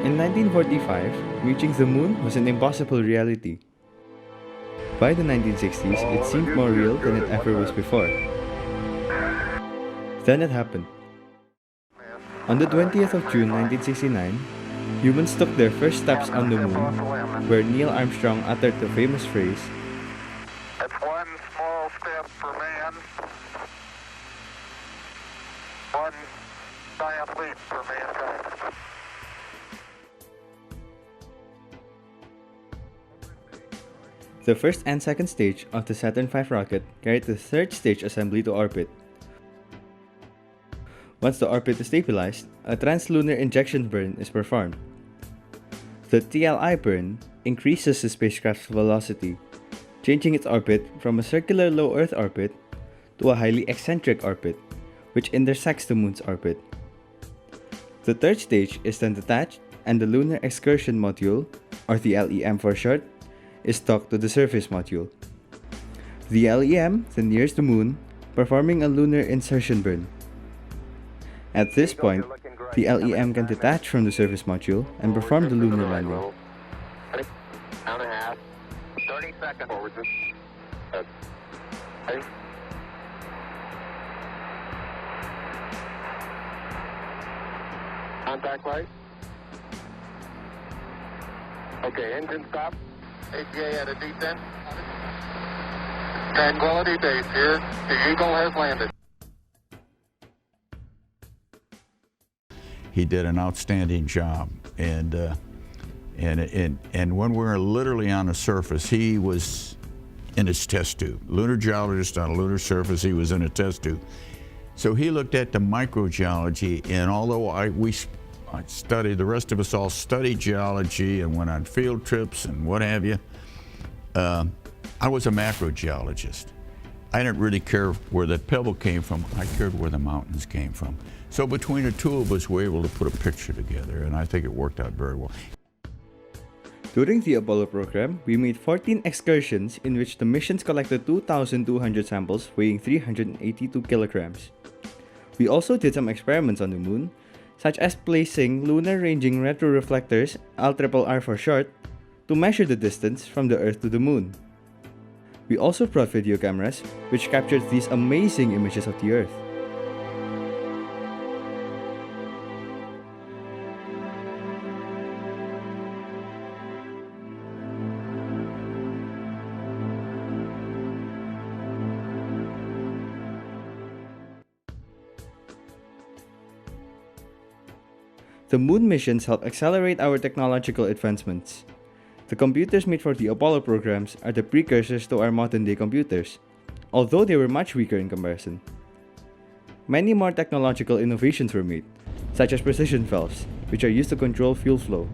In 1945, reaching the moon was an impossible reality. By the 1960s, it seemed more real than it ever was before. Then it happened. On the 20th of June 1969, humans took their first steps on the moon, where Neil Armstrong uttered the famous phrase, "That's one small step for man, one giant leap for mankind." The first and second stage of the Saturn V rocket carried the third stage assembly to orbit. Once the orbit is stabilized, a translunar injection burn is performed. The TLI burn increases the spacecraft's velocity, changing its orbit from a circular low Earth orbit to a highly eccentric orbit, which intersects the moon's orbit. The third stage is then detached, and the Lunar Excursion Module, or the LEM for short, is docked to the surface module. The LEM then nears the moon, performing a lunar insertion burn. At this point, the LEM can detach from the surface module and perform the lunar landing. Down a half. 30 seconds. Forward. Contact light. Okay, engine stop. ATA at a descent. Tranquility Base here. The Eagle has landed. He did an outstanding job, and when we were literally on the surface, he was in his test tube. Lunar geologist on a lunar surface, he was in a test tube. So he looked at the microgeology, and although I studied, the rest of us all studied geology and went on field trips and what have you, I was a macrogeologist. I didn't really care where the pebble came from, I cared where the mountains came from. So between the two of us, we were able to put a picture together, and I think it worked out very well. During the Apollo program, we made 14 excursions in which the missions collected 2,200 samples weighing 382 kilograms. We also did some experiments on the moon, such as placing lunar ranging retroreflectors, LRRR for short, to measure the distance from the Earth to the moon. We also brought video cameras, which captured these amazing images of the Earth. The moon missions help accelerate our technological advancements. The computers made for the Apollo programs are the precursors to our modern-day computers, although they were much weaker in comparison. Many more technological innovations were made, such as precision valves, which are used to control fuel flow.